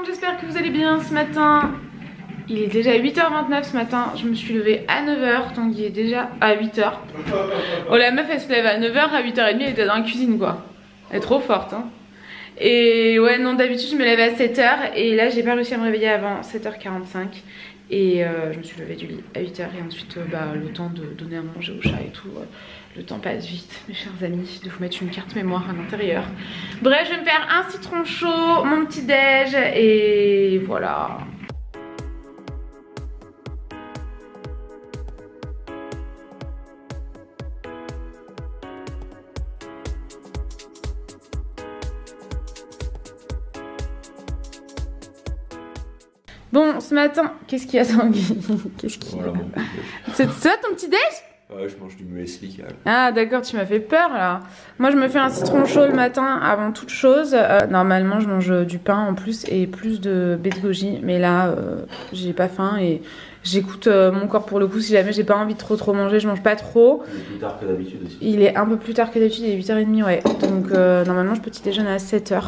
monde, j'espère que vous allez bien ce matin. Il est déjà 8h29 ce matin, je me suis levée à 9h, Tanguy est déjà à 8h. Oh la meuf elle se lève à 9h, à 8h30 elle était dans la cuisine quoi. Elle est trop forte hein. Et ouais non d'habitude je me lève à 7h et là j'ai pas réussi à me réveiller avant 7h45. Et je me suis levée du lit à 8h et ensuite le temps de donner à manger au chat et tout. Le temps passe vite mes chers amis, de vous mettre une carte mémoire à l'intérieur. Bref je vais me faire un citron chaud, mon petit déj et voilà. Bon, ce matin, qu'est-ce qu'il y a Tanguy? Qu'est-ce qu'il y a? Voilà, c'est ça ton petit déj? Ouais, je mange du muesli. Ah d'accord, tu m'as fait peur là. Moi je me fais un citron chaud le matin avant toute chose. Normalement je mange du pain en plus et plus de baies de goji. Mais là j'ai pas faim et j'écoute mon corps pour le coup. Si jamais j'ai pas envie de trop manger, je mange pas trop. Il est plus tard que d'habitude aussi. Il est un peu plus tard que d'habitude, il est 8h30 ouais. Donc normalement je petit déjeuner à 7h.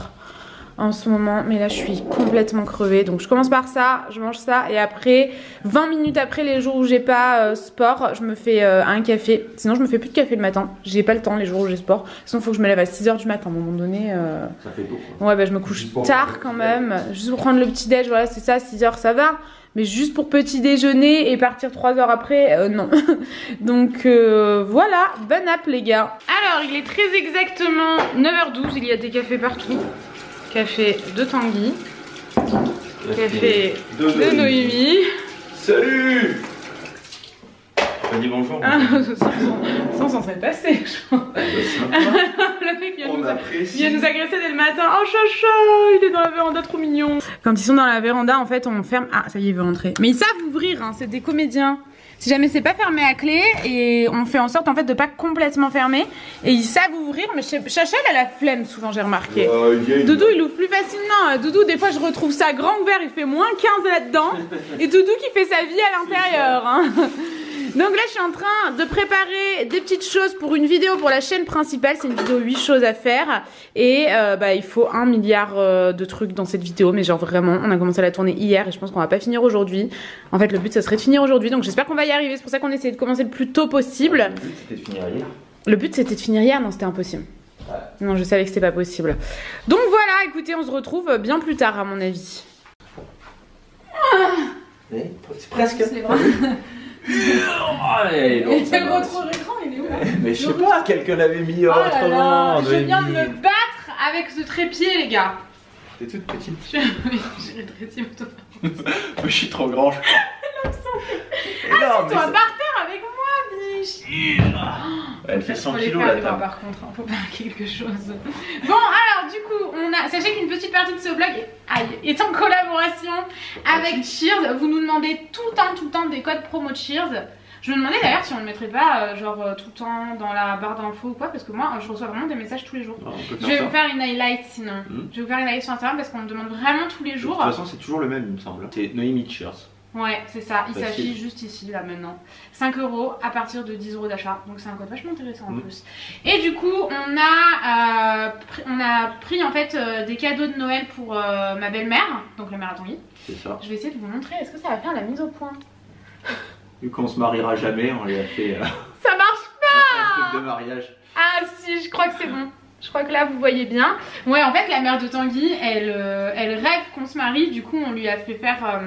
En ce moment, mais là je suis complètement crevée, donc je commence par ça, je mange ça et après 20 minutes après, les jours où j'ai pas sport, je me fais un café. Sinon je me fais plus de café le matin, j'ai pas le temps les jours où j'ai sport. Sinon il faut que je me lève à 6h du matin à un moment donné. Ça fait tôt quoi. Ouais je me couche tard quand même, juste pour prendre le petit déj, voilà c'est ça, 6h ça va. Mais juste pour petit déjeuner et partir 3 heures après, non. Donc voilà, bonne app les gars. Alors il est très exactement 9h12, il y a des cafés partout. Café de Tanguy, café de Noémie. Salut! On dit bonjour. Sans s'en passer, je crois. Le mec vient nous agresser dès le matin. Oh chacha, il est dans la véranda, trop mignon. Quand ils sont dans la véranda, en fait, on ferme. Ah, ça y est, il veut rentrer. Mais ils savent ouvrir, hein, c'est des comédiens. Si jamais c'est pas fermé à clé et on fait en sorte en fait de pas complètement fermer et ils savent ouvrir, mais Chacha elle a la flemme souvent j'ai remarqué. Doudou il ouvre plus facilement. Doudou des fois je retrouve ça grand ouvert, il fait moins 15 là-dedans et Doudou qui fait sa vie à l'intérieur. Hein. Donc là je suis en train de préparer des petites choses pour une vidéo pour la chaîne principale. C'est une vidéo 8 choses à faire et il faut 1 milliard de trucs dans cette vidéo. Mais genre vraiment on a commencé à la tourner hier et je pense qu'on va pas finir aujourd'hui. En fait le but ça serait de finir aujourd'hui, donc j'espère qu'on va y arriver. C'est pour ça qu'on essaie de commencer le plus tôt possible. Le but c'était de finir hier. Le but c'était de finir hier, non c'était impossible. Ouais. Non je savais que c'était pas possible. Donc voilà, écoutez on se retrouve bien plus tard à mon avis. C'est presque. Allez, le retour écran il est où hein? Mais je sais pas, quelqu'un l'avait mis autrement. Je viens de me battre avec ce trépied les gars. T'es toute petite. J'ai rétréci toi. Je suis trop grand je crois. Ah c'est toi par terre avec moi biche. Elle fait 100 kilos la table. Par contre, faut faire quelque chose. Bon alors du coup, sachez qu'une petite partie de ce vlog est en collaboration avec Cheers. Vous nous demandez tout le temps des codes promo Cheers. Je me demandais d'ailleurs si on ne mettrait pas tout le temps dans la barre d'infos ou quoi, parce que moi je reçois vraiment des messages tous les jours. Je vais vous faire une highlight sinon. Je vais vous faire une highlight sur Instagram parce qu'on me demande vraiment tous les jours. De toute façon c'est toujours le même il me semble. C'est Noémie Cheers. Ouais c'est ça, il s'affiche juste ici là maintenant. 5 € à partir de 10 € d'achat, donc c'est un code vachement intéressant en plus. Et du coup on a pris en fait des cadeaux de Noël pour ma belle-mère, donc la mère à Tanguy. C'est ça. Je vais essayer de vous montrer, est-ce que ça va faire la mise au point? Vu qu'on se mariera jamais, on lui a fait ça marche pas un truc de mariage. Ah si, je crois que c'est bon. Je crois que là vous voyez bien. Ouais en fait la mère de Tanguy elle rêve qu'on se marie, du coup on lui a fait faire...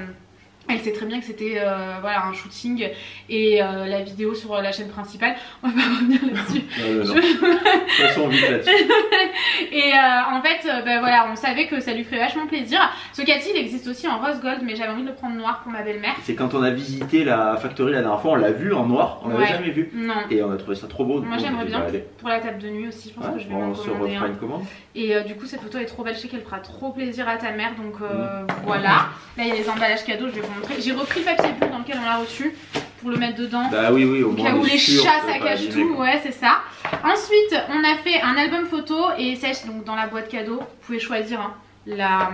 Elle sait très bien que c'était voilà, un shooting et la vidéo sur la chaîne principale. On va pas revenir là-dessus. Non. Passons vite là-dessus. Et en fait, voilà, on savait que ça lui ferait vachement plaisir. Ce Cathy, il existe aussi en rose gold, mais j'avais envie de le prendre noir pour ma belle-mère. C'est quand on a visité la factory la dernière fois, on l'a vu en noir, on l'avait jamais vu. Non. Et on a trouvé ça trop beau. Moi j'aimerais bien pour la table de nuit aussi. Je pense que je vais m'en commander un. Une commande. Et du coup, cette photo est trop belle. Je sais qu'elle fera trop plaisir à ta mère. Donc voilà. Là, il y a les emballages cadeaux. Je vais vous montrer. J'ai repris le papier bleu dans lequel on l'a reçu pour le mettre dedans. Bah oui, au moins. Où les chats ça cache tout. Ouais, c'est ça. Ensuite, on a fait un album photo et sèche. Donc dans la boîte cadeau, vous pouvez choisir la.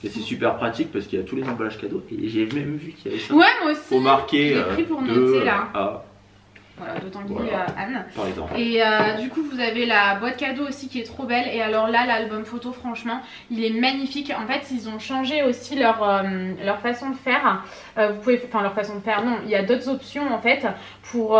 Et c'est super pratique parce qu'il y a tous les emballages cadeaux et j'ai même vu qu'il y avait ça. Ouais, moi aussi. Faut marquer. J'ai pris pour noter là. Voilà, de Tanguy voilà. Anne. Par exemple. Et du coup vous avez la boîte cadeau aussi qui est trop belle. Et alors là l'album photo franchement il est magnifique. En fait ils ont changé aussi leur façon de faire. Vous pouvez, enfin leur façon de faire non, il y a d'autres options en fait pour...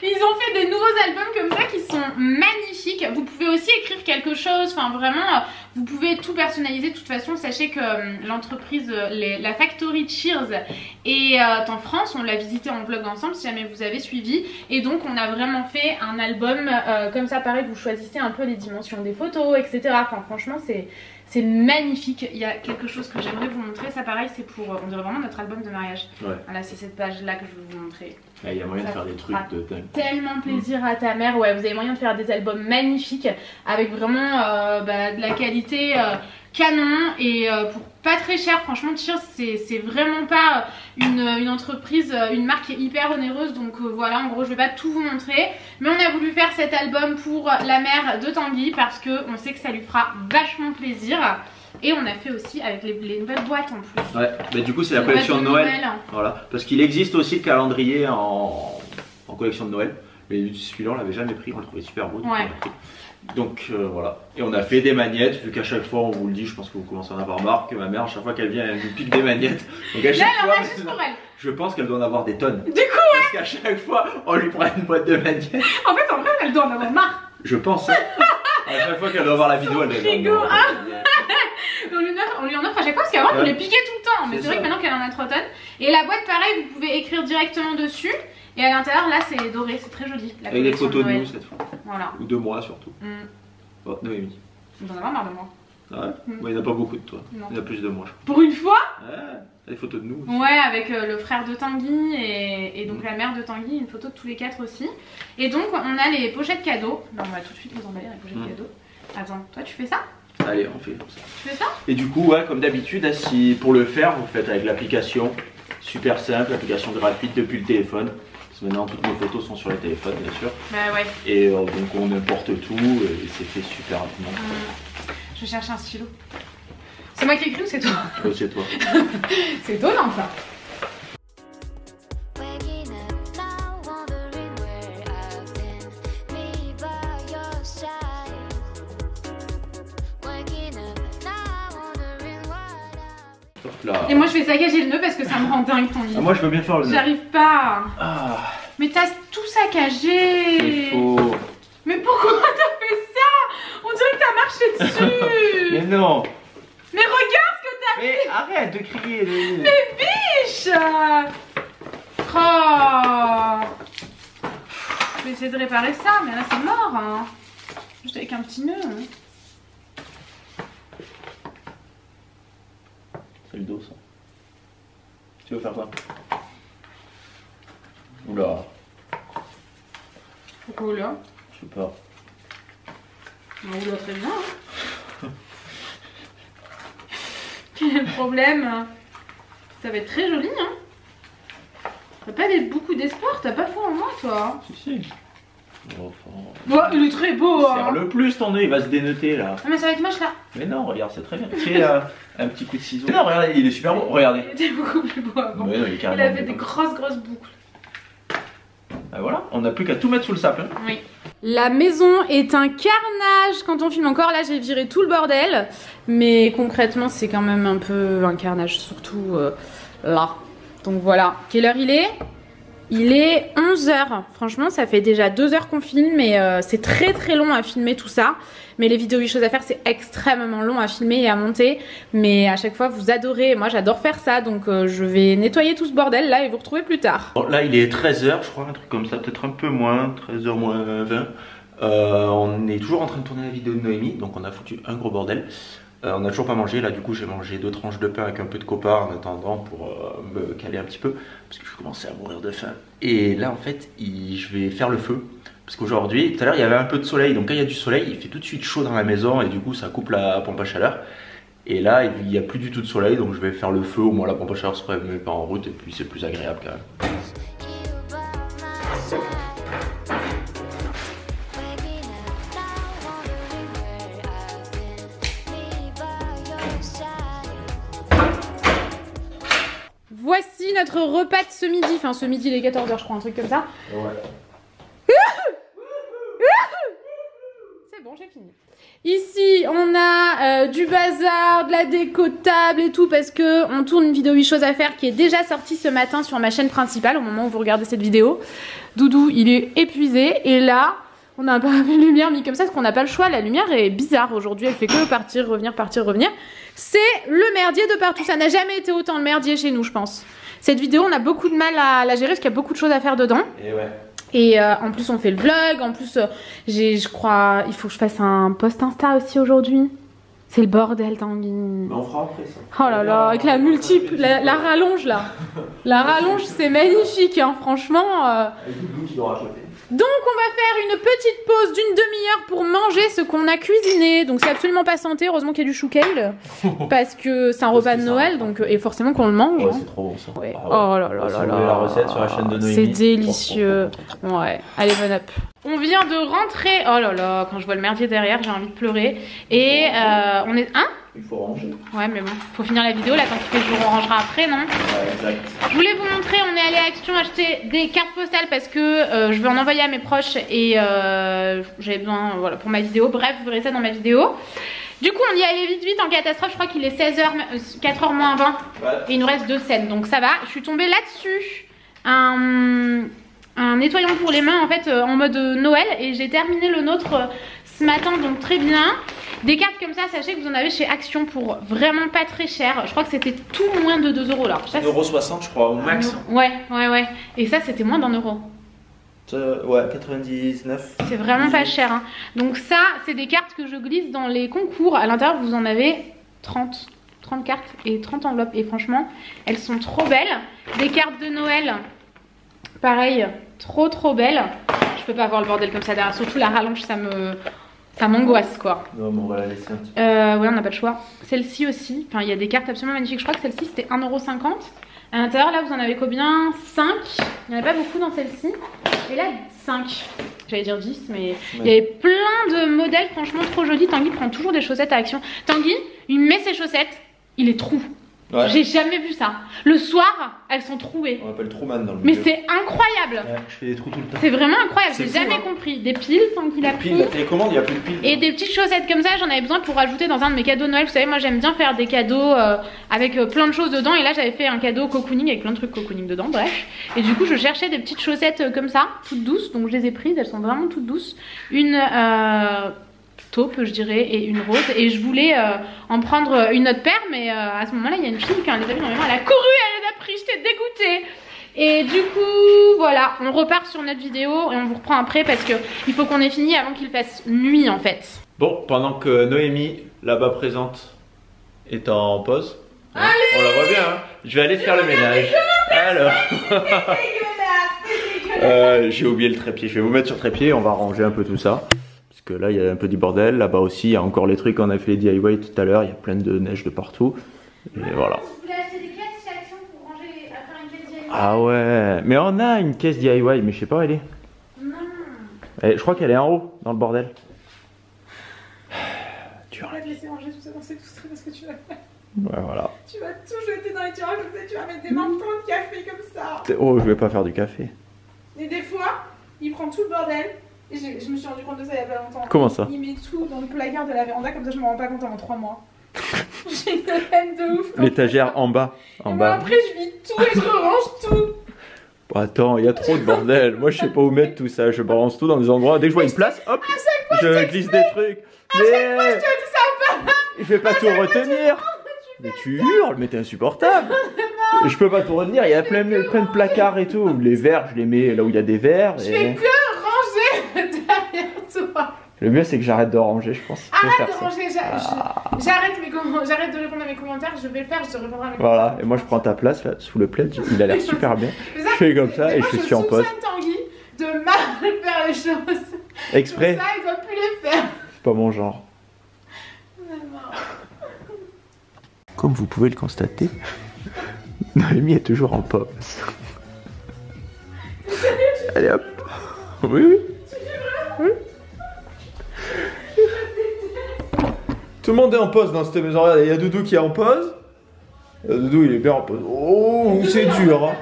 Ils ont fait des nouveaux albums comme ça qui sont magnifiques. Vous pouvez aussi écrire quelque chose, enfin vraiment vous pouvez tout personnaliser. De toute façon sachez que l'entreprise, la Factory Cheers est en France. On l'a visité en vlog ensemble si jamais vous avez suivi. Et donc on a vraiment fait un album comme ça, pareil vous choisissez un peu les dimensions des photos etc. Enfin franchement c'est magnifique. Il y a quelque chose que j'aimerais vous montrer. Ça pareil c'est pour, on dirait vraiment notre album de mariage. Ouais. Voilà c'est cette page là que je vais vous montrer. Il y a moyen de faire des trucs de dingue. Tellement plaisir à ta mère. Ouais vous avez moyen de faire des albums magnifiques avec vraiment de la qualité canon et pour pas très cher. Franchement Cheers c'est vraiment pas une entreprise, une marque qui est hyper onéreuse. Donc voilà en gros je vais pas tout vous montrer. Mais on a voulu faire cet album pour la mère de Tanguy parce qu'on sait que ça lui fera vachement plaisir. Et on a fait aussi avec les nouvelles boîtes en plus. Ouais, mais du coup c'est la collection de Noël. Voilà, parce qu'il existe aussi le calendrier en collection de Noël. Mais celui-là on l'avait jamais pris, on le trouvait super beau. Ouais. Donc voilà, et on a fait des magnettes, vu qu'à chaque fois on vous le dit, je pense que vous commencez à en avoir marre, que ma mère à chaque fois qu'elle vient elle nous pique des magnettes. Donc à chaque fois, juste pour elle. Je pense qu'elle doit en avoir des tonnes. Du coup ouais. Parce qu'à chaque fois on lui prend une boîte de magnettes. En fait en vrai elle doit en avoir marre. Je pense. À chaque fois qu'elle doit voir la vidéo elle doit en avoir. On lui en offre à chaque fois parce qu'avant on les piquait tout le temps. Mais c'est vrai que maintenant qu'elle en a 3 tonnes. Et la boîte pareil vous pouvez écrire directement dessus. Et à l'intérieur là c'est doré, c'est très joli. Avec des photos de nous cette fois. Voilà. Ou de moi surtout. Oh, Noémie. On en a marre de moi. Ah ouais Il n'y en a pas beaucoup de toi. Non. Il y en a plus de moi je crois. Pour une fois. Ouais, des photos de nous aussi. Ouais, avec le frère de Tanguy et donc la mère de Tanguy, une photo de tous les 4 aussi. Et donc on a les pochettes cadeaux. Là on va tout de suite les emballer les pochettes cadeaux. Attends, toi tu fais ça? Allez, on fait comme ça. Tu fais ça? Et du coup, ouais, comme d'habitude, si pour le faire, vous faites avec l'application. Super simple, application gratuite depuis le téléphone. Parce que maintenant, toutes nos photos sont sur le téléphone, bien sûr. Bah ouais. Et donc, on importe tout et c'est fait super rapidement. Je cherche un stylo. C'est moi qui ai écrit ou c'est toi? C'est toi. C'est étonnant ça. Là. Et moi je vais saccager le nœud parce que ça me rend dingue ton livre. Moi je veux bien faire le nœud. J'arrive pas. Mais t'as tout saccagé. C'est faux. Mais pourquoi t'as fait ça? On dirait que t'as marché dessus. Mais non. Mais regarde ce que t'as fait. Mais arrête de crier. Mais biche. Oh. Je vais essayer de réparer ça, mais là c'est mort hein. Juste avec un petit nœud. C'est le dos ça. Tu veux faire quoi? Oula. Pourquoi oula? Je sais pas. Oula très bien hein. Quel est le problème? Ça va être très joli hein. T'as pas beaucoup d'espoir, t'as pas foi en moi toi? Si si. Bon, il est très beau hein. Serre-le plus ton nez, il va se déneuter là. Non mais ça va être moche là. Mais non, regarde, c'est très bien. Fais un petit coup de ciseau. Non, regarde, il est super beau, regardez. Il était beaucoup plus beau avant. Ouais, non, il avait des grosses boucles. Ah, voilà, on n'a plus qu'à tout mettre sous le sapin. Oui. La maison est un carnage quand on filme. Encore là j'ai viré tout le bordel. Mais concrètement c'est quand même un peu un carnage. Surtout là. Donc voilà. Quelle heure il est? Il est 11 h. Franchement ça fait déjà 2 heures qu'on filme. Et c'est très long à filmer tout ça. Mais les vidéos 8 choses à faire c'est extrêmement long à filmer et à monter. Mais à chaque fois vous adorez. Moi j'adore faire ça. Donc je vais nettoyer tout ce bordel là et vous retrouver plus tard. Bon, là il est 13 h je crois. Un truc comme ça. Peut-être un peu moins. 13 h moins 20. On est toujours en train de tourner la vidéo de Noémie. Donc on a foutu un gros bordel. On n'a toujours pas mangé. Là du coup j'ai mangé 2 tranches de pain avec un peu de copard en attendant pour me caler un petit peu. Parce que je commençais à mourir de faim. Et là en fait je vais faire le feu. Parce qu'aujourd'hui, tout à l'heure il y avait un peu de soleil. Donc quand il y a du soleil il fait tout de suite chaud dans la maison. Et du coup ça coupe la pompe à chaleur. Et là il n'y a plus du tout de soleil. Donc je vais faire le feu. Au moins la pompe à chaleur se met pas en route. Et puis c'est plus agréable quand même. voici notre repas de ce midi. Enfin, ce midi, il est 14h, je crois, un truc comme ça. Ouais. C'est bon, j'ai fini. Ici, on a du bazar, de la déco de table et tout parce que on tourne une vidéo 8 choses à faire qui est déjà sortie ce matin sur ma chaîne principale au moment où vous regardez cette vidéo. Doudou, il est épuisé et là, on a un peu de lumière mis comme ça parce qu'on n'a pas le choix. La lumière est bizarre aujourd'hui, elle fait que partir, revenir, partir, revenir. C'est le merdier de partout. Ça n'a jamais été autant le merdier chez nous, je pense. Cette vidéo, on a beaucoup de mal à la gérer parce qu'il y a beaucoup de choses à faire dedans. Et ouais. Et en plus on fait le vlog, en plus je crois il faut que je fasse un post Insta aussi aujourd'hui. C'est le bordel Tanguy. Mais on fera après ça. Oh là là, avec la multiple, la rallonge là. La rallonge c'est magnifique hein, franchement. Avec Doudou qui l'aura chopé. Donc on va faire une petite pause d'une demi-heure pour manger ce qu'on a cuisiné. Donc c'est absolument pas santé, heureusement qu'il y a du chou kale. Parce que c'est un repas de Noël, donc, et forcément qu'on le mange. Ouais, hein. c'est trop bon ça. Ouais. Ah ouais. Oh là là là là. La recette sur la chaîne de Noémie. C'est délicieux. Ouais, allez bon up. On vient de rentrer. Oh là là, quand je vois le merdier derrière, j'ai envie de pleurer. Et on est... Hein? Il faut ranger. Ouais mais bon, faut finir la vidéo là, quand il fait jour on rangera après, non? Ouais, exact. Je voulais vous montrer, on est allé à Action acheter des cartes postales parce que je veux en envoyer à mes proches et j'avais besoin voilà, pour ma vidéo. Bref, vous verrez ça dans ma vidéo. Du coup on y est allé vite en catastrophe, je crois qu'il est 16h, 4h moins 20 ouais. Et il nous reste 2 scènes, donc ça va. Je suis tombée là-dessus, un nettoyant pour les mains en fait en mode Noël et j'ai terminé le nôtre ce matin, donc très bien. Des cartes comme ça, sachez que vous en avez chez Action pour vraiment pas très cher. Je crois que c'était tout moins de 2 € là. 1,60 € je crois au max. Ouais. Et ça c'était moins d'1 €. Ouais, 99. C'est vraiment pas cher hein. Donc ça, c'est des cartes que je glisse dans les concours. À l'intérieur, vous en avez 30 cartes et 30 enveloppes. Et franchement, elles sont trop belles. Des cartes de Noël, pareil, trop belles. Je peux pas voir le bordel comme ça derrière. Surtout la rallonge, ça m'angoisse quoi. Non mais on va la laisser un petit peu. Ouais, on n'a pas le choix. Celle-ci aussi, enfin il y a des cartes absolument magnifiques. Je crois que celle-ci c'était 1,50 €. À l'intérieur là vous en avez combien? 5. Il n'y en a pas beaucoup dans celle-ci. Et là 5. J'allais dire 10 mais il y avait plein de modèles franchement trop jolis. Tanguy prend toujours des chaussettes à Action. Tanguy, il met ses chaussettes, il les troue. Ouais. J'ai jamais vu ça. Le soir, elles sont trouées. On appelle Truman dans le Mais milieu. c'est incroyable. Ouais, je fais des trous tout le temps. C'est vraiment incroyable. J'ai jamais hein. compris. Des piles, tant qu'il a pris. La télécommande, il n'y a plus de piles. Et des petites chaussettes comme ça, j'en avais besoin pour rajouter dans un de mes cadeaux de Noël. Vous savez, moi j'aime bien faire des cadeaux avec plein de choses dedans. Et là, j'avais fait un cadeau cocooning avec plein de trucs cocooning dedans. Bref. Et du coup, je cherchais des petites chaussettes comme ça, toutes douces. Donc je les ai prises. Elles sont vraiment toutes douces. Une taupe je dirais et une rose et je voulais en prendre une autre paire mais à ce moment là il y a une fille qui les a vues dans mes mains, elle a couru, elle les a pris, j'étais dégoûtée et du coup voilà on repart sur notre vidéo et on vous reprend après parce que il faut qu'on ait fini avant qu'il fasse nuit en fait. Bon, pendant que Noémie là-bas présente est en pause, hein, on la voit bien hein. Je vais aller faire le ménage alors j'ai oublié le trépied, je vais vous mettre sur le trépied, on va ranger un peu tout ça. Que là il y a un peu du bordel, là-bas aussi il y a encore les trucs, on a fait les DIY tout à l'heure, il y a plein de neige de partout. Et voilà. Je voulais acheter des caisses chez Action pour ranger, faire une caisse DIY. Ah ouais, mais on a une caisse DIY, mais je sais pas où elle est. Non. Je crois qu'elle est en haut, dans le bordel. Tu vas te laisser ranger tout ça, c'est tout ça parce que tu vas faire. Ouais voilà. Tu vas tout jeter dans les tiroirs comme ça, tu vas mettre des mentons de café comme ça. Oh je vais pas faire du café. Et des fois, il prend tout le bordel. Et je me suis rendu compte de ça il y a pas longtemps. Comment ça? Il met tout dans le placard de la véranda, comme ça je me rends pas compte avant 3 mois. J'ai une haine de ouf. L'étagère en bas. Après je vide tout et je range tout. Bon, attends, il y a trop de bordel. Moi je sais pas où mettre tout ça. Je balance tout dans des endroits. Dès que je vois une place, hop, je glisse des trucs. Mais je vais pas tout retenir. Mais tu hurles, mais t'es insupportable. Je peux pas tout retenir. Il y a plein de placards et tout. Les verres, je les mets là où il y a des verres. Je fais que ranger derrière toi. Le mieux c'est que j'arrête de ranger, je pense. Arrête de ranger, j'arrête de répondre à mes commentaires, je vais le faire, je te répondrai à mes commentaires. Voilà, et moi je prends ta place là, sous le plaid, il a l'air super bien. Je fais comme ça et je suis en pause. Je soupçonne Tanguy de mal faire les choses. Exprès. Comme ça, il doit plus les faire. C'est pas mon genre. Comme vous pouvez le constater, Noémie est toujours en pause. Allez hop. Oui. Tout le monde est en pause dans cette maison. Regardez, il y a Doudou qui est en pause. Doudou il est bien en pause. Oh c'est dur hein.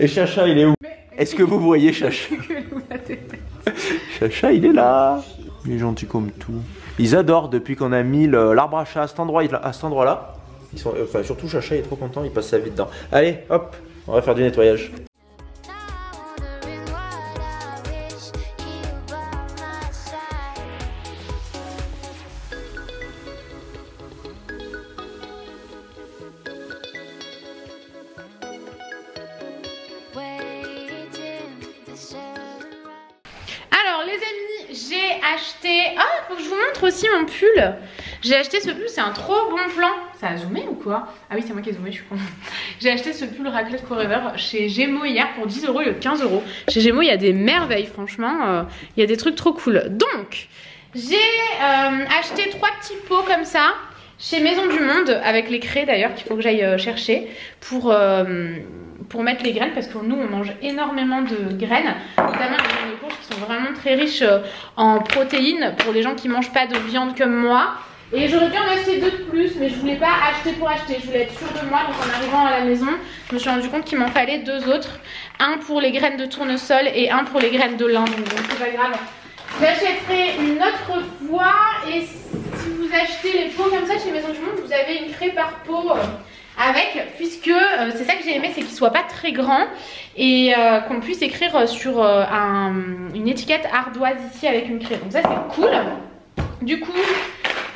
Et Chacha il est où? Est-ce que vous voyez Chacha? Chacha il est là. Il est gentil comme tout. Ils adorent depuis qu'on a mis l'arbre à chat à cet endroit-là. Ils sont, enfin surtout Chacha il est trop content, il passe sa vie dedans. Allez hop, on va faire du nettoyage. Alors les amis, j'ai acheté... Ah, faut que je vous montre aussi mon pull. J'ai acheté ce pull, c'est un trop bon plan. Ça a zoomé ou quoi? Ah oui, c'est moi qui ai zoomé, je suis con. J'ai acheté ce pull Raclette Forever chez Gémeaux hier pour 10 € et 15 €. Chez Gémeaux, il y a des merveilles, franchement. Il y a des trucs trop cool. Donc, j'ai acheté 3 petits pots comme ça chez Maison du Monde, avec les craies d'ailleurs, qu'il faut que j'aille chercher pour mettre les graines, parce que nous on mange énormément de graines, notamment les graines de courge qui sont vraiment très riches en protéines pour les gens qui mangent pas de viande comme moi. Et j'aurais pu en acheter 2 de plus, mais je voulais pas acheter pour acheter, je voulais être sûre de moi. Donc en arrivant à la maison, je me suis rendu compte qu'il m'en fallait 2 autres, un pour les graines de tournesol et un pour les graines de lin, donc c'est pas grave. J'achèterai une autre fois, et si vous achetez les pots comme ça chez Maison du Monde, vous avez une craie par pot avec, puisque c'est ça que j'ai aimé, c'est qu'il soit pas très grand et qu'on puisse écrire sur une étiquette ardoise ici avec une craie. Donc ça c'est cool. Du coup,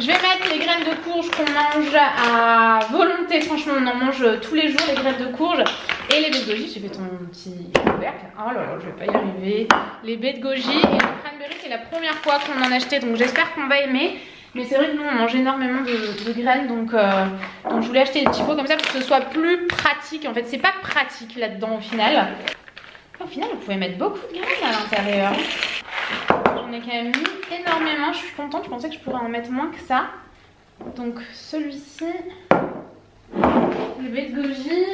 je vais mettre les graines de courge qu'on mange à volonté. Franchement, on en mange tous les jours, les graines de courge et les baies de goji. J'ai fait ton petit couvercle. Oh là là, je vais pas y arriver. Les baies de goji et le cranberry, c'est la première fois qu'on en achetait, donc j'espère qu'on va aimer. Mais c'est vrai que nous on mange énormément de graines, donc je voulais acheter des petits pots comme ça pour que ce soit plus pratique. En fait, c'est pas pratique là-dedans au final. Au final, vous pouvez mettre beaucoup de graines à l'intérieur. J'en ai quand même mis énormément, je suis contente, je pensais que je pourrais en mettre moins que ça. Donc celui-ci, le baies de goji.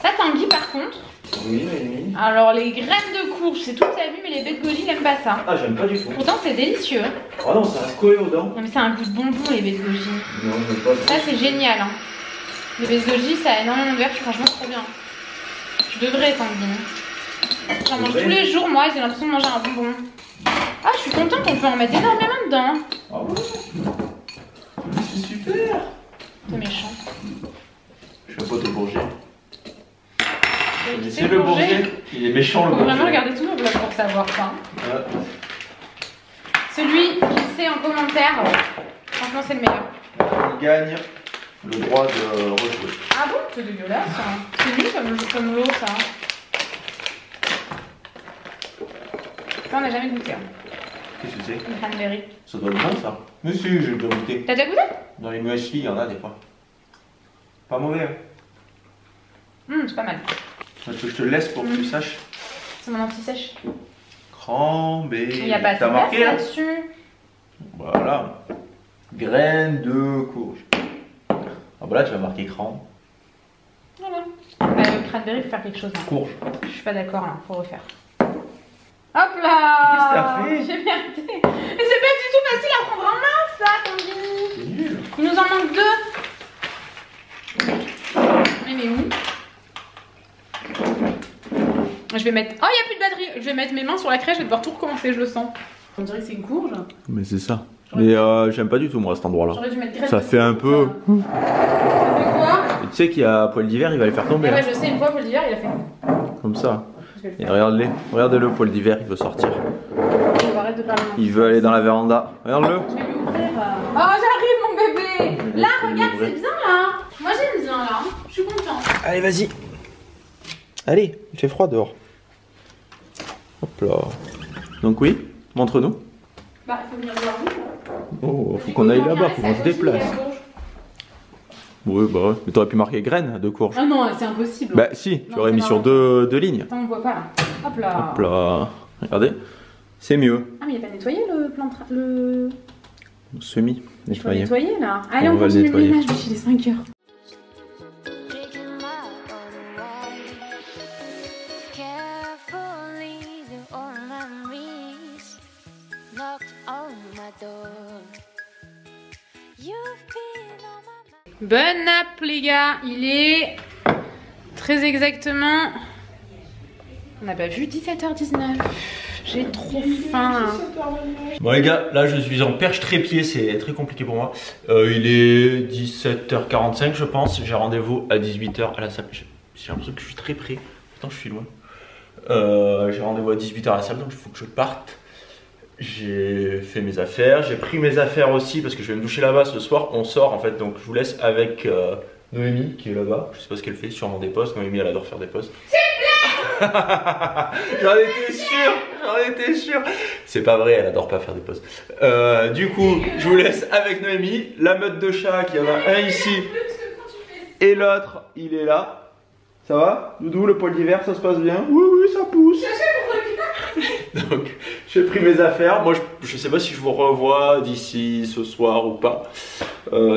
Ça Tanguy par contre. Oui, oui. Alors les graines de courge, c'est toute sa vie, mais les baies de goji, il aime pas ça. Ah, j'aime pas du tout. Pourtant c'est délicieux. Oh non, ça reste collé aux dents. Non mais c'est un goût de bonbon les baies de goji. Non, j'aime pas. Ça c'est génial hein. Les baies de goji, ça a énormément de vertu, franchement c'est trop bien. Je devrais Tanguy. J'en mange tous les jours moi, j'ai l'impression de manger un bonbon. Ah, je suis contente, on peut en mettre énormément dedans. Ah ouais. C'est super. C'est méchant. Je fais un pot de bourget. C'est le bourget. Il est méchant le bourget. Faut vraiment bourget. regarder tout mon vlog pour savoir ça. Ouais. Celui qui sait en commentaire, franchement c'est le meilleur. Il gagne le droit de rejouer. Ah bon? C'est dégueulasse ça. C'est nul comme l'eau ça. Ça on n'a jamais goûté. Hein. Qu'est-ce que c'est? Une cranberry. Ça doit être bon ça. Mais si, j'ai déjà goûté. T'as déjà goûté? Dans les muesli, il y en a des fois. Pas mauvais. Hein. C'est pas mal. Je te laisse pour que tu saches. C'est mon anti-sèche. Cranberry. Il n'y a pas de T'as marqué là-dessus. Voilà. Graines de courge. Ah bah là tu vas marquer cran. Voilà. Bah, le cranberry faut faire quelque chose. Hein. Courge. Je suis pas d'accord là, faut refaire. Hop là! Qu'est-ce que t'as fait? J'ai merdé. Mais c'est pas du tout facile à prendre en main ça, Tanguy. C'est nul. Il nous en manque 2. Mais où? Je vais mettre... Oh, il n'y a plus de batterie. Je vais mettre mes mains sur la craie, je vais devoir tout recommencer, je le sens. On dirait que c'est une courge. Mais c'est ça. Mais j'aime pas du tout moi cet endroit là. J'aurais dû mettre graines. Ça fait un peu... Ça fait quoi? Et tu sais qu'il y a poil d'hiver, il va les faire tomber. Ouais, Hein. je sais, une fois pour l'hiver, il a fait. Comme ça. Je vais le Et faire. regarde-les. Regardez-le, poil d'hiver, il veut sortir. On va arrêter de parler. Il veut aller dans la véranda. Regarde-le. Je vais lui ouvrir. Oh, j'arrive mon bébé. Là, regarde, c'est bien là. Moi j'aime bien là. Je suis contente. Allez, vas-y. Allez, il fait froid dehors. Hop là. Donc oui, montre-nous. Bah, il faut venir voir vous. Oh, faut qu'on aille là-bas, faut qu'on se déplace. Oui, bah ouais. Mais t'aurais pu marquer graines de courge. Ah non, c'est impossible. Bah si, tu Non, aurais mis sur deux lignes. Attends, on voit pas là. Hop là. Hop là. Regardez. C'est mieux. Ah, mais il n'y a pas nettoyé le plan le... Semi Il faut nettoyé. nettoyer là. Allez, On on va le continue le nettoyer. ménage d'ici les 5 heures. Bonne app les gars, il est très exactement, on n'a pas vu, 17h19. J'ai trop faim. Bon les gars, là je suis en perche trépied, c'est très compliqué pour moi. Il est 17h45 je pense, j'ai rendez-vous à 18h à la salle. J'ai l'impression que je suis très près, pourtant je suis loin. J'ai rendez-vous à 18h à la salle, donc il faut que je parte. J'ai fait mes affaires, j'ai pris mes affaires aussi parce que je vais me doucher là-bas ce soir. On sort en fait, donc je vous laisse avec Noémie qui est là-bas. Je sais pas ce qu'elle fait, sûrement des posts. Noémie elle adore faire des posts. J'en étais sûr. C'est pas vrai, elle adore pas faire des posts. Du coup, je vous laisse avec Noémie. La meute de chat, qui en a un ici et l'autre, il est là. Ça va, Doudou, le poil d'hiver, ça se passe bien? Oui, oui, ça pousse. Donc, j'ai pris mes affaires. Moi, je sais pas si je vous revois d'ici ce soir ou pas.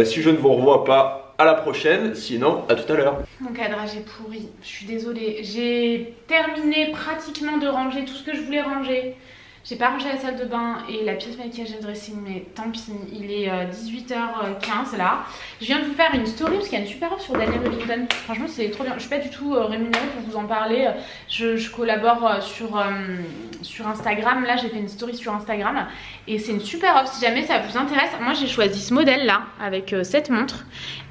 Si je ne vous revois pas, à la prochaine. Sinon, à tout à l'heure. Mon cadrage est pourri. Je suis désolée. J'ai terminé pratiquement de ranger tout ce que je voulais ranger. J'ai pas rangé la salle de bain et la pièce maquillage et dressing, mais tant pis, il est 18h15 là. Je viens de vous faire une story parce qu'il y a une super offre sur Daniel Wellington. Franchement, c'est trop bien. Je suis pas du tout rémunérée pour vous en parler. Je collabore sur Instagram. Là, j'ai fait une story sur Instagram et c'est une super offre si jamais ça vous intéresse. Moi, j'ai choisi ce modèle là avec cette montre.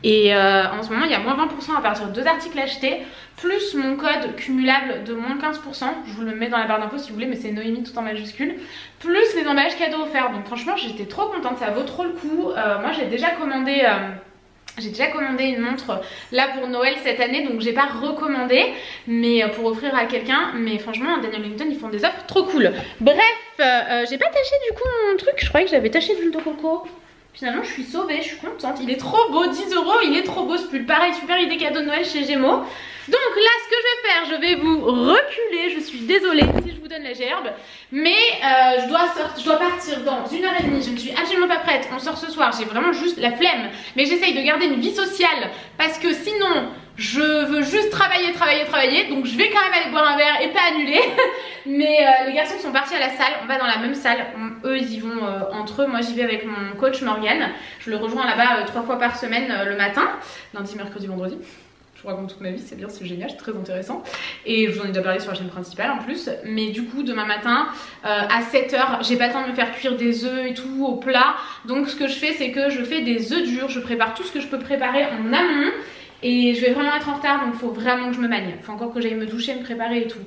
Et en ce moment, il y a moins 20% à partir de 2 articles achetés, plus mon code cumulable de moins 15%. Je vous le mets dans la barre d'infos si vous voulez, mais c'est Noémie tout en majuscule. Plus les emballages cadeaux offerts. Donc franchement, j'étais trop contente, ça vaut trop le coup. Moi, j'ai déjà commandé une montre là pour Noël cette année, donc j'ai pas recommandé, mais pour offrir à quelqu'un. Mais franchement, Daniel Wellington, ils font des offres trop cool. Bref, j'ai pas taché du coup mon truc. Je croyais que j'avais taché de l'huile de coco. Finalement, je suis sauvée, je suis contente. Il est trop beau, 10 €, il est trop beau ce pull. Pareil, super idée cadeau de Noël chez Gémeaux. Donc là, ce que je vais faire, je vais vous reculer. Je suis désolée si je vous donne la gerbe. Mais je dois partir dans 1h30. Je ne suis absolument pas prête. On sort ce soir, j'ai vraiment juste la flemme. Mais j'essaye de garder une vie sociale parce que sinon, je veux juste travailler. Donc je vais quand même aller boire un verre et pas annuler. Mais les garçons sont partis à la salle. On va dans la même salle. Eux, ils y vont entre eux. Moi, j'y vais avec mon coach Morgane. Je le rejoins là-bas 3 fois par semaine le matin. Lundi, mercredi, vendredi. Je vous raconte toute ma vie, c'est bien, c'est génial, c'est très intéressant. Et je vous en ai déjà parlé sur la chaîne principale en plus. Mais du coup, demain matin, à 7 h, j'ai pas le temps de me faire cuire des œufs et tout au plat. Donc ce que je fais, c'est que je fais des œufs durs. Je prépare tout ce que je peux préparer en amont. Et je vais vraiment être en retard, donc il faut vraiment que je me manie. Il faut encore que j'aille me doucher, me préparer et tout.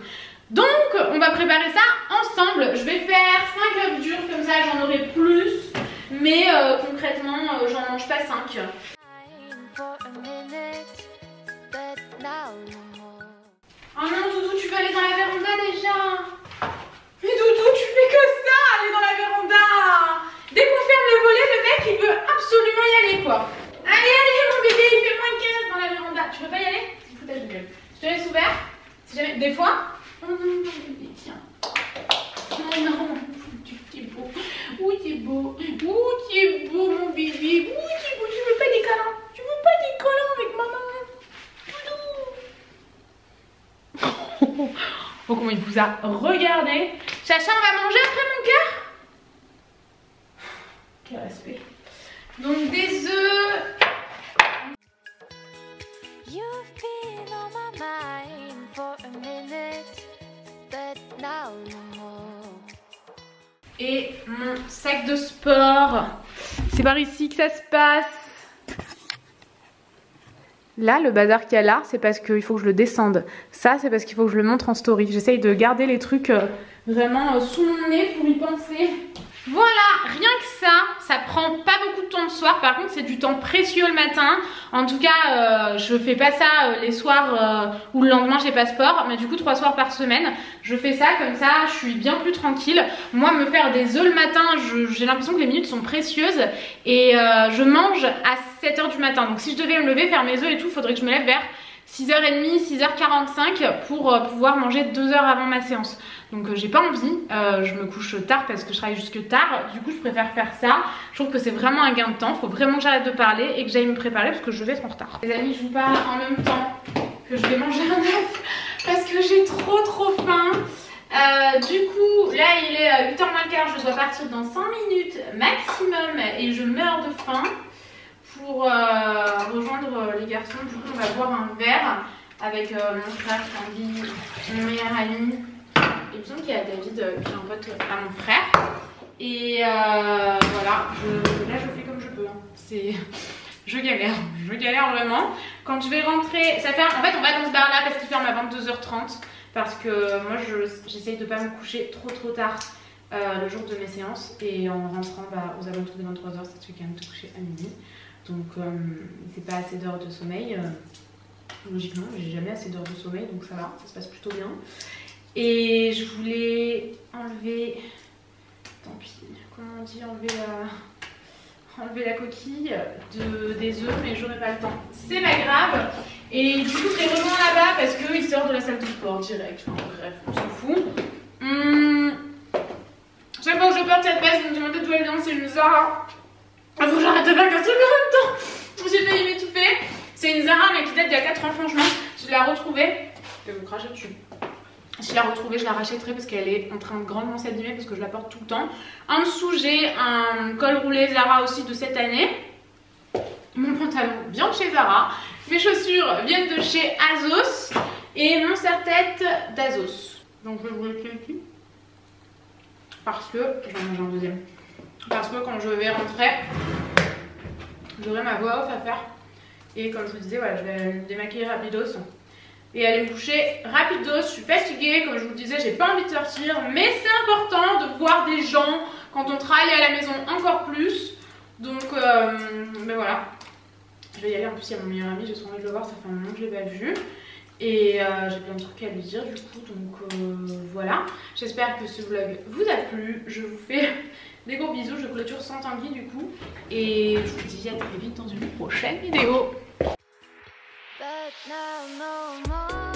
Donc, on va préparer ça ensemble. Je vais faire 5 œufs durs, comme ça j'en aurai plus. Mais concrètement, j'en mange pas 5. Oh non, Doudou, tu veux aller dans la véranda déjà? Mais Doudou, tu fais que ça, aller dans la véranda. Dès qu'on ferme le volet, le mec il veut absolument y aller quoi. Allez, mon bébé, il fait moins 15 dans la véranda. Tu veux pas y aller? C'est foutage de gueule. Je te laisse ouvert. Si jamais, des fois. Oh non, mon bébé, tiens. Oh non, tu es beau. Ouh, tu es beau. Ouh, tu es beau, mon bébé. Ouh, tu es beau. Tu veux pas des câlins? Tu veux pas des câlins avec maman? Oh, comment il vous a regardé. Chacha, on va manger après mon cœur? Quel respect. Donc des œufs. Et mon sac de sport. C'est par ici que ça se passe. Là, le bazar qu'il y a là, c'est parce qu'il faut que je le descende. Ça, c'est parce qu'il faut que je le montre en story. J'essaye de garder les trucs vraiment sous mon nez pour y penser. Voilà, rien que ça prend pas beaucoup de temps le soir. Par contre, c'est du temps précieux le matin. En tout cas, je fais pas ça les soirs où le lendemain j'ai pas sport. Mais du coup, 3 soirs par semaine, je fais ça. Comme ça, je suis bien plus tranquille. Moi, me faire des œufs le matin, j'ai l'impression que les minutes sont précieuses. Et je mange à 7 h du matin. Donc si je devais me lever, faire mes œufs et tout, il faudrait que je me lève vers 6h30, 6h45 pour pouvoir manger 2 heures avant ma séance. Donc j'ai pas envie, je me couche tard parce que je travaille jusque tard. Du coup je préfère faire ça. Je trouve que c'est vraiment un gain de temps. Faut vraiment que j'arrête de parler et que j'aille me préparer parce que je vais être en retard. Les amis, je vous parle en même temps que je vais manger un œuf parce que j'ai trop faim. Du coup là il est 8h moins le quart, je dois partir dans 5 minutes maximum et je meurs de faim. pour rejoindre les garçons. Du coup on va boire un verre avec mon frère Tanguy, mon meilleur ami. Il me semble qu'il y a David qui est un pote à mon frère. Et voilà, là je fais comme je peux. Hein. Je galère vraiment. Quand je vais rentrer, ça fait en fait on va dans ce bar là parce qu'il ferme à 22h30. Parce que moi j'essaye de pas me coucher trop tard le jour de mes séances. Et en rentrant aux alentours de 23h, ça te fait quand même te coucher à minuit. Donc c'est pas assez d'heures de sommeil. Logiquement, j'ai jamais assez d'heures de sommeil, donc ça va, ça se passe plutôt bien. Et je voulais enlever, tant pis, comment on dit, enlever la coquille des œufs, mais j'aurais pas le temps. C'est pas grave. Et du coup, je les rejoins là-bas parce qu'il sort de la salle de sport direct. Enfin bref, on s'en fout. Chaque fois que je porte cette veste, je me demande d'où elle vient, c'est une Zara. Il faut que j'arrête de faire qu'un truc en même temps. J'ai failli m'étouffer. C'est une Zara mais qui date d'il y a 4 ans franchement. Je l'ai retrouvée. Je vais vous cracher dessus. Je l'ai retrouvée, je la rachèterai parce qu'elle est en train de grandement s'abîmer parce que je la porte tout le temps. En dessous j'ai un col roulé Zara aussi de cette année. Mon pantalon vient de chez Zara. Mes chaussures viennent de chez Azos. Et mon serre-tête d'Azos. Donc je vais vous le ici. Parce que, je vais en manger un deuxième. Parce que quand je vais rentrer, j'aurai ma voix off à faire. Et comme je vous disais, voilà, je vais me démaquiller rapidos et aller me coucher rapidos. Je suis fatiguée, comme je vous le disais, j'ai pas envie de sortir. Mais c'est important de voir des gens quand on travaille à la maison encore plus. Donc, ben voilà. Je vais y aller, en plus il y a mon meilleur ami, j'ai trop envie de le voir, ça fait un moment que je l'ai pas vu. Et j'ai plein de trucs à lui dire du coup, donc voilà. J'espère que ce vlog vous a plu. Je vous fais des gros bisous, je clôture sans Tanguy du coup. Et je vous dis à très vite dans une prochaine vidéo. But now, no more.